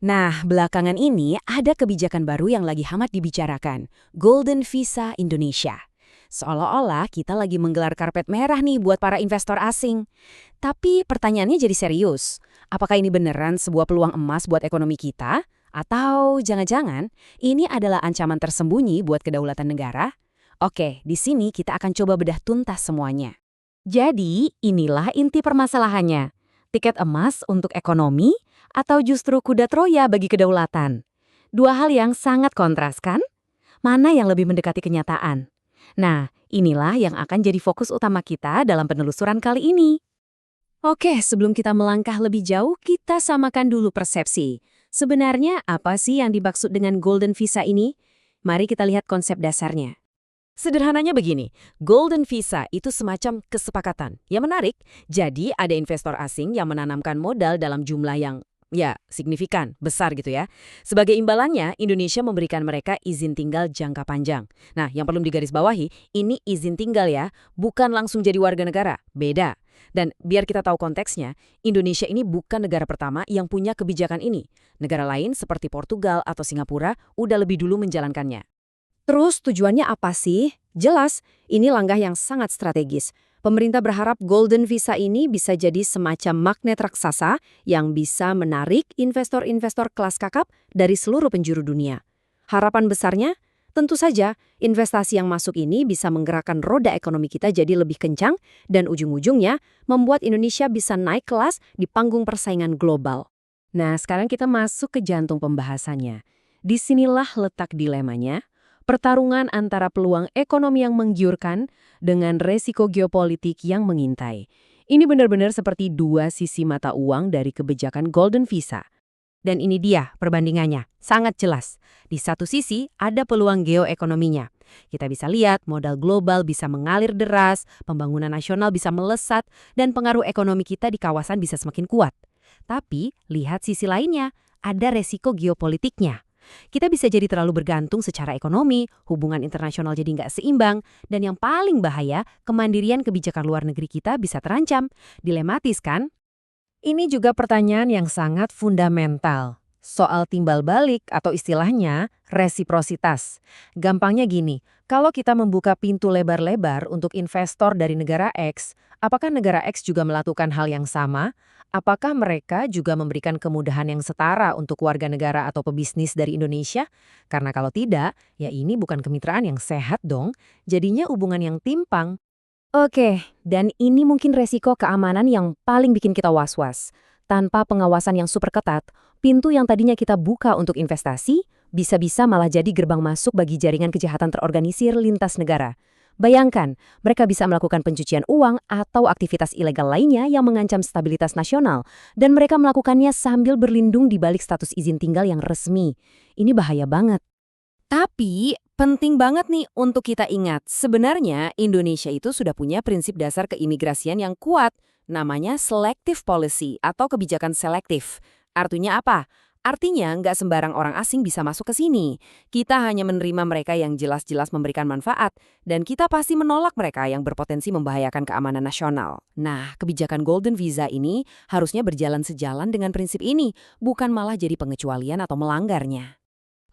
Nah, belakangan ini ada kebijakan baru yang lagi hangat dibicarakan, Golden Visa Indonesia. Seolah-olah kita lagi menggelar karpet merah nih buat para investor asing. Tapi pertanyaannya jadi serius. Apakah ini beneran sebuah peluang emas buat ekonomi kita? Atau jangan-jangan ini adalah ancaman tersembunyi buat kedaulatan negara? Oke, di sini kita akan coba bedah tuntas semuanya. Jadi, inilah inti permasalahannya. Tiket emas untuk ekonomi atau justru kuda Troya bagi kedaulatan? Dua hal yang sangat kontras kan? Mana yang lebih mendekati kenyataan? Nah, inilah yang akan jadi fokus utama kita dalam penelusuran kali ini. Oke, sebelum kita melangkah lebih jauh, kita samakan dulu persepsi. Sebenarnya apa sih yang dimaksud dengan Golden Visa ini? Mari kita lihat konsep dasarnya. Sederhananya begini, Golden Visa itu semacam kesepakatan. Yang menarik, jadi ada investor asing yang menanamkan modal dalam jumlah yang signifikan, besar gitu ya. Sebagai imbalannya, Indonesia memberikan mereka izin tinggal jangka panjang. Nah, yang perlu digarisbawahi, ini izin tinggal ya, bukan langsung jadi warga negara, beda. Dan biar kita tahu konteksnya, Indonesia ini bukan negara pertama yang punya kebijakan ini. Negara lain seperti Portugal atau Singapura udah lebih dulu menjalankannya. Terus tujuannya apa sih? Jelas, ini langkah yang sangat strategis. Pemerintah berharap Golden Visa ini bisa jadi semacam magnet raksasa yang bisa menarik investor-investor kelas kakap dari seluruh penjuru dunia. Harapan besarnya, tentu saja investasi yang masuk ini bisa menggerakkan roda ekonomi kita jadi lebih kencang dan ujung-ujungnya membuat Indonesia bisa naik kelas di panggung persaingan global. Nah, sekarang kita masuk ke jantung pembahasannya. Disinilah letak dilemanya. Pertarungan antara peluang ekonomi yang menggiurkan dengan resiko geopolitik yang mengintai. Ini benar-benar seperti dua sisi mata uang dari kebijakan Golden Visa. Dan ini dia perbandingannya, sangat jelas. Di satu sisi ada peluang geoekonominya. Kita bisa lihat modal global bisa mengalir deras, pembangunan nasional bisa melesat, dan pengaruh ekonomi kita di kawasan bisa semakin kuat. Tapi lihat sisi lainnya, ada resiko geopolitiknya. Kita bisa jadi terlalu bergantung secara ekonomi, hubungan internasional jadi nggak seimbang, dan yang paling bahaya, kemandirian kebijakan luar negeri kita bisa terancam. Dilematis kan? Ini juga pertanyaan yang sangat fundamental. Soal timbal balik atau istilahnya resiprositas. Gampangnya gini, kalau kita membuka pintu lebar-lebar untuk investor dari negara X, apakah negara X juga melakukan hal yang sama? Apakah mereka juga memberikan kemudahan yang setara untuk warga negara atau pebisnis dari Indonesia? Karena kalau tidak, ya ini bukan kemitraan yang sehat dong, jadinya hubungan yang timpang. Oke, dan ini mungkin resiko keamanan yang paling bikin kita was-was. Tanpa pengawasan yang super ketat, pintu yang tadinya kita buka untuk investasi, bisa-bisa malah jadi gerbang masuk bagi jaringan kejahatan terorganisir lintas negara. Bayangkan, mereka bisa melakukan pencucian uang atau aktivitas ilegal lainnya yang mengancam stabilitas nasional, dan mereka melakukannya sambil berlindung di balik status izin tinggal yang resmi. Ini bahaya banget. Tapi, penting banget nih untuk kita ingat, sebenarnya Indonesia itu sudah punya prinsip dasar keimigrasian yang kuat, namanya selective policy atau kebijakan selektif. Artinya apa? Artinya nggak sembarang orang asing bisa masuk ke sini. Kita hanya menerima mereka yang jelas-jelas memberikan manfaat, dan kita pasti menolak mereka yang berpotensi membahayakan keamanan nasional. Nah, kebijakan Golden Visa ini harusnya berjalan sejalan dengan prinsip ini, bukan malah jadi pengecualian atau melanggarnya.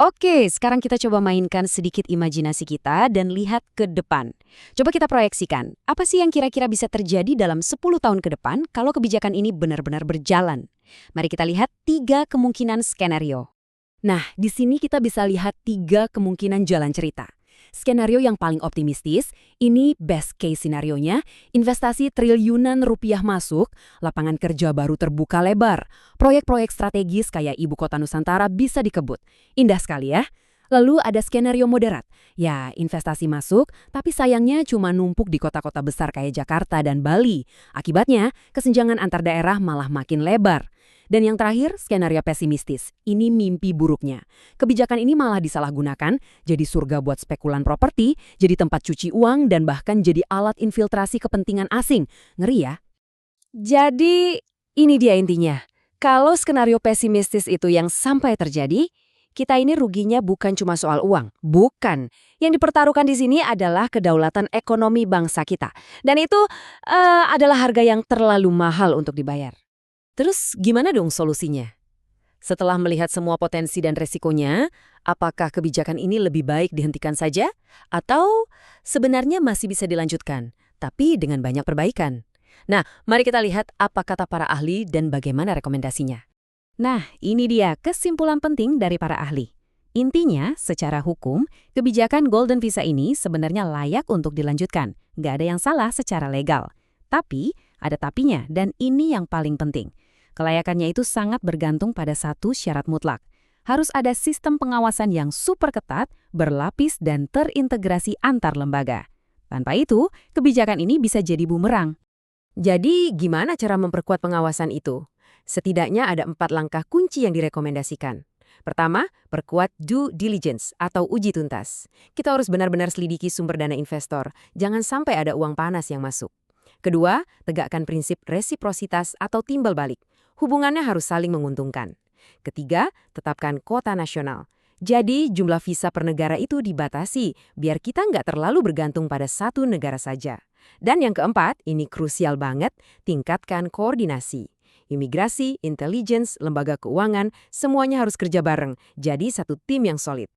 Oke, sekarang kita coba mainkan sedikit imajinasi kita dan lihat ke depan. Coba kita proyeksikan, apa sih yang kira-kira bisa terjadi dalam 10 tahun ke depan kalau kebijakan ini benar-benar berjalan? Mari kita lihat 3 kemungkinan skenario. Nah, di sini kita bisa lihat 3 kemungkinan jalan cerita. Skenario yang paling optimistis, ini best case scenario-nya, investasi triliunan rupiah masuk, lapangan kerja baru terbuka lebar, proyek-proyek strategis kayak Ibu Kota Nusantara bisa dikebut. Indah sekali ya. Lalu ada skenario moderat. Ya, investasi masuk, tapi sayangnya cuma numpuk di kota-kota besar kayak Jakarta dan Bali. Akibatnya, kesenjangan antar daerah malah makin lebar. Dan yang terakhir, skenario pesimistis. Ini mimpi buruknya. Kebijakan ini malah disalahgunakan, jadi surga buat spekulan properti, jadi tempat cuci uang, dan bahkan jadi alat infiltrasi kepentingan asing. Ngeri ya? Jadi, ini dia intinya. Kalau skenario pesimistis itu yang sampai terjadi, kita ini ruginya bukan cuma soal uang. Bukan. Yang dipertaruhkan di sini adalah kedaulatan ekonomi bangsa kita. Dan itu adalah harga yang terlalu mahal untuk dibayar. Terus gimana dong solusinya? Setelah melihat semua potensi dan resikonya, apakah kebijakan ini lebih baik dihentikan saja? Atau sebenarnya masih bisa dilanjutkan, tapi dengan banyak perbaikan? Nah, mari kita lihat apa kata para ahli dan bagaimana rekomendasinya. Nah, ini dia kesimpulan penting dari para ahli. Intinya, secara hukum, kebijakan Golden Visa ini sebenarnya layak untuk dilanjutkan. Nggak ada yang salah secara legal. Tapi, ada tapinya, dan ini yang paling penting. Kelayakannya itu sangat bergantung pada satu syarat mutlak. Harus ada sistem pengawasan yang super ketat, berlapis, dan terintegrasi antar lembaga. Tanpa itu, kebijakan ini bisa jadi bumerang. Jadi, gimana cara memperkuat pengawasan itu? Setidaknya ada 4 langkah kunci yang direkomendasikan. Pertama, perkuat due diligence atau uji tuntas. Kita harus benar-benar selidiki sumber dana investor, jangan sampai ada uang panas yang masuk. Kedua, tegakkan prinsip resiprositas atau timbal balik. Hubungannya harus saling menguntungkan. Ketiga, tetapkan kuota nasional. Jadi, jumlah visa per negara itu dibatasi, biar kita nggak terlalu bergantung pada satu negara saja. Dan yang keempat, ini krusial banget, tingkatkan koordinasi. Imigrasi, intelligence, lembaga keuangan, semuanya harus kerja bareng, jadi satu tim yang solid.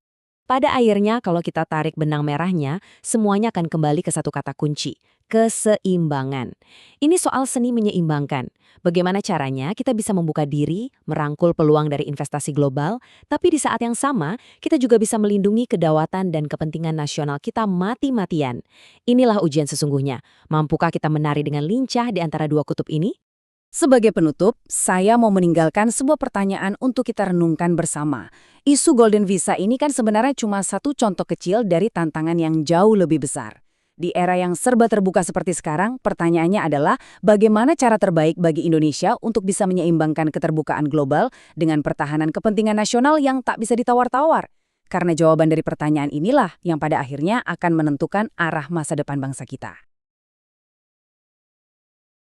Pada akhirnya, kalau kita tarik benang merahnya, semuanya akan kembali ke satu kata kunci, keseimbangan. Ini soal seni menyeimbangkan. Bagaimana caranya kita bisa membuka diri, merangkul peluang dari investasi global, tapi di saat yang sama, kita juga bisa melindungi kedaulatan dan kepentingan nasional kita mati-matian. Inilah ujian sesungguhnya. Mampukah kita menari dengan lincah di antara dua kutub ini? Sebagai penutup, saya mau meninggalkan sebuah pertanyaan untuk kita renungkan bersama. Isu Golden Visa ini kan sebenarnya cuma satu contoh kecil dari tantangan yang jauh lebih besar. Di era yang serba terbuka seperti sekarang, pertanyaannya adalah bagaimana cara terbaik bagi Indonesia untuk bisa menyeimbangkan keterbukaan global dengan pertahanan kepentingan nasional yang tak bisa ditawar-tawar? Karena jawaban dari pertanyaan inilah yang pada akhirnya akan menentukan arah masa depan bangsa kita.